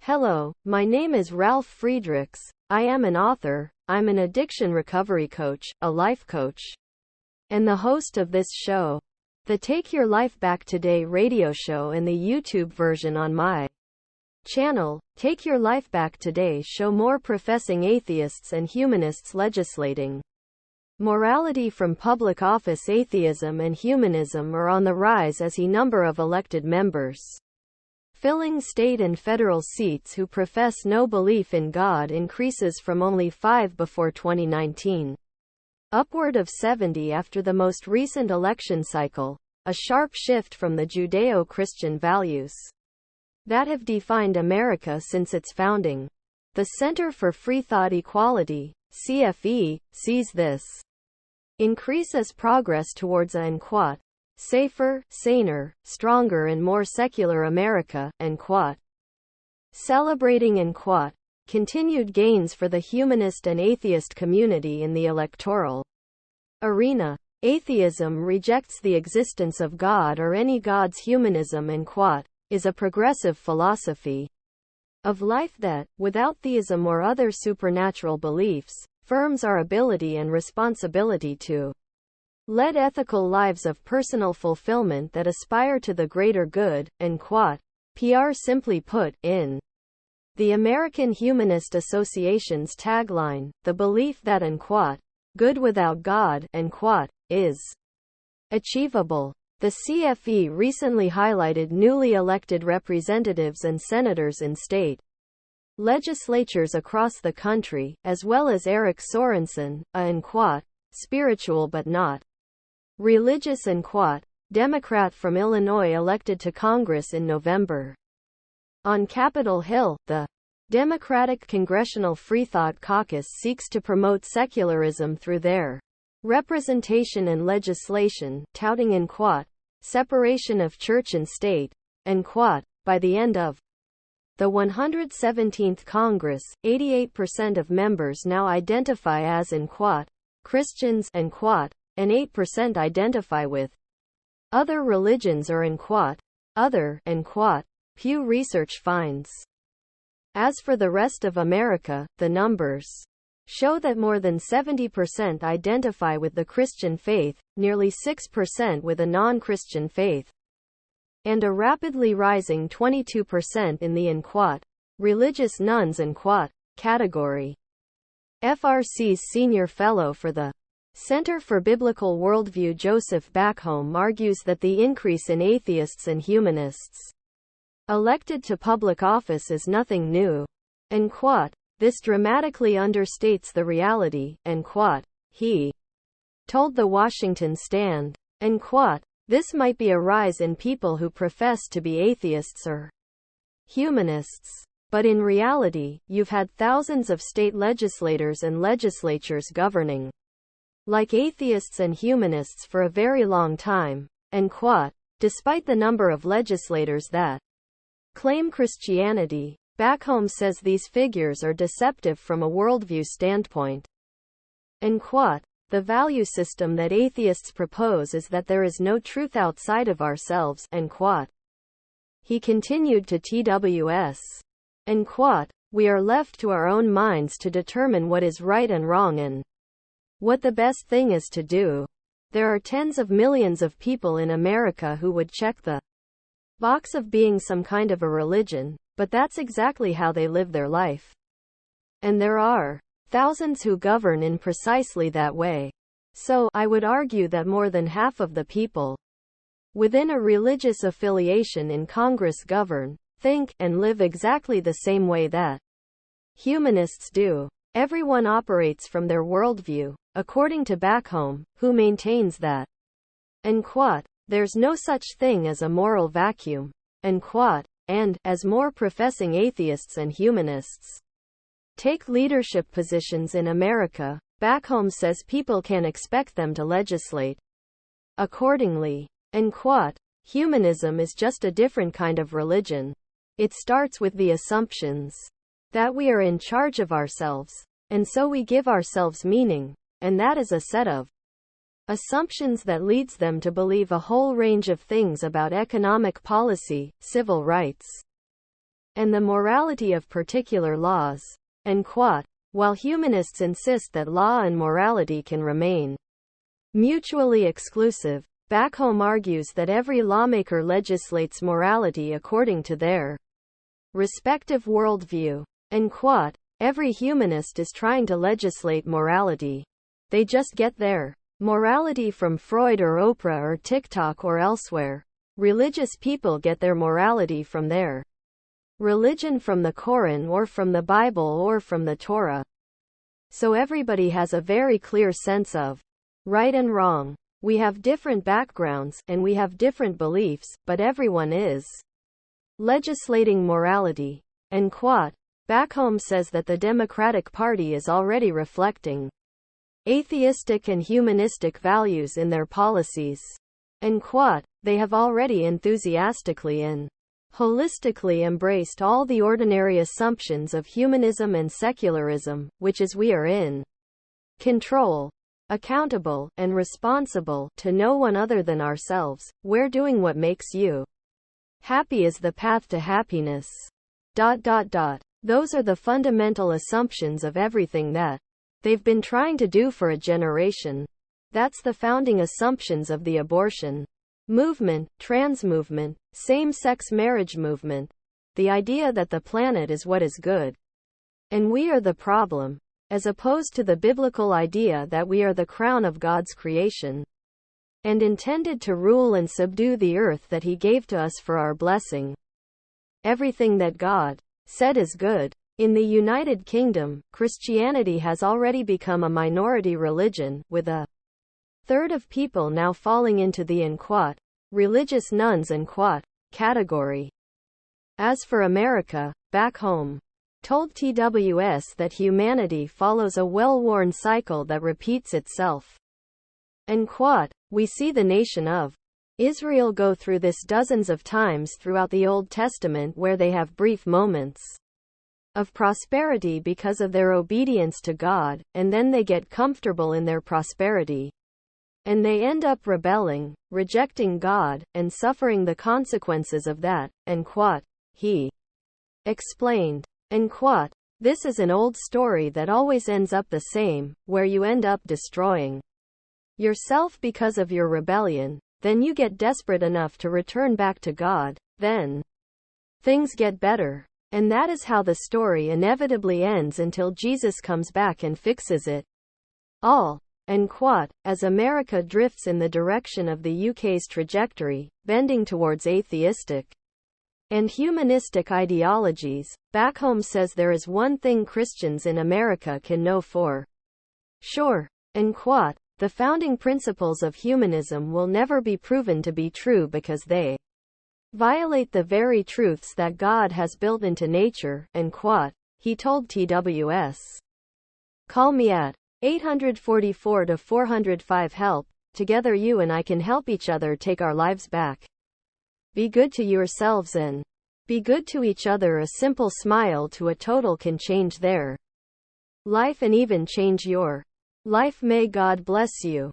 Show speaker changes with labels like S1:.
S1: Hello, my name is Ralf Friedrichs. I am an author, I'm an addiction recovery coach, a life coach, and the host of this show, the Take Your Life Back Today radio show, and the YouTube version on my channel, Take Your Life Back Today, show more professing atheists and humanists legislating morality from public office. Atheism and humanism are on the rise as a number of elected members filling state and federal seats who profess no belief in God increases from only 5 before 2019, upward of 70 after the most recent election cycle, a sharp shift from the Judeo-Christian values that have defined America since its founding. The Center for Free Thought Equality, CFE, sees this increase as progress towards a safer, saner, stronger and more secular America, celebrating continued gains for the humanist and atheist community in the electoral arena. Atheism rejects the existence of God or any gods. Humanism is a progressive philosophy of life that, without theism or other supernatural beliefs, affirms our ability and responsibility to lead ethical lives of personal fulfillment that aspire to the greater good, PR. Simply put, in the American Humanist Association's tagline, the belief that good without God is achievable. The CFE recently highlighted newly elected representatives and senators in state legislatures across the country, as well as Eric Sorensen, a spiritual but not religious Democrat from Illinois, elected to Congress in November. On Capitol Hill, the Democratic Congressional Freethought Caucus seeks to promote secularism through their representation and legislation, touting separation of church and state, by the end of the 117th Congress, 88% of members now identify as Christians, and 8% identify with other religions or other, Pew Research finds. As for the rest of America, the numbers show that more than 70% identify with the Christian faith, nearly 6% with a non-Christian faith, and a rapidly rising 22% in the religious nuns category. FRC's senior fellow for the Center for Biblical Worldview Joseph Backholm argues that the increase in atheists and humanists elected to public office is nothing new, this dramatically understates the reality, he told the Washington Stand, this might be a rise in people who profess to be atheists or humanists, but in reality, you've had thousands of state legislators and legislatures governing like atheists and humanists for a very long time, despite the number of legislators that claim Christianity. Backholm says these figures are deceptive from a worldview standpoint. The value system that atheists propose is that there is no truth outside of ourselves, he continued to TWS. We are left to our own minds to determine what is right and wrong and what the best thing is to do. There are tens of millions of people in America who would check the box of being some kind of a religion, but that's exactly how they live their life. And there are thousands who govern in precisely that way. So, I would argue that more than half of the people within a religious affiliation in Congress govern, think, and live exactly the same way that humanists do. Everyone operates from their worldview, according to Backholm, who maintains that there's no such thing as a moral vacuum, and, as more professing atheists and humanists take leadership positions in America, Backholm says people can expect them to legislate accordingly. Humanism is just a different kind of religion. It starts with the assumptions that we are in charge of ourselves, and so we give ourselves meaning, and that is a set of assumptions that leads them to believe a whole range of things about economic policy, civil rights, and the morality of particular laws. And quote, while humanists insist that law and morality can remain mutually exclusive, Backholm argues that every lawmaker legislates morality according to their respective worldview. And quote, every humanist is trying to legislate morality. They just get their morality from Freud or Oprah or TikTok or elsewhere. Religious people get their morality from their religion, from the Koran or from the Bible or from the Torah. So everybody has a very clear sense of right and wrong. We have different backgrounds, and we have different beliefs, but everyone is legislating morality. And quote, Backholm says that the Democratic Party is already reflecting atheistic and humanistic values in their policies. And quote, they have already enthusiastically and holistically embraced all the ordinary assumptions of humanism and secularism, which is we are in control, accountable, and responsible to no one other than ourselves. We're doing what makes you happy is the path to happiness. Those are the fundamental assumptions of everything that they've been trying to do for a generation. That's the founding assumptions of the abortion movement, trans movement, same-sex marriage movement. The idea that the planet is what is good, and we are the problem, as opposed to the biblical idea that we are the crown of God's creation, and intended to rule and subdue the earth that He gave to us for our blessing. Everything that God said is good. In the United Kingdom, Christianity has already become a minority religion, with a third of people now falling into the religious nuns category. As for America, Backholm told TWS that humanity follows a well-worn cycle that repeats itself. And we see the nation of Israel go through this dozens of times throughout the Old Testament, where they have brief moments of prosperity because of their obedience to God, and then they get comfortable in their prosperity. And they end up rebelling, rejecting God, and suffering the consequences of that. And he explained. And this is an old story that always ends up the same, where you end up destroying yourself because of your rebellion. Then you get desperate enough to return back to God. Then things get better. And that is how the story inevitably ends until Jesus comes back and fixes it all. And as America drifts in the direction of the UK's trajectory, bending towards atheistic and humanistic ideologies, Backholm says there is one thing Christians in America can know for sure. And the founding principles of humanism will never be proven to be true because they violate the very truths that God has built into nature. And he told TWS. Call me at 844-405 help. Together you and I can help each other take our lives back. Be good to yourselves and be good to each other. A simple smile to a total can change their life and even change your life. May God bless you.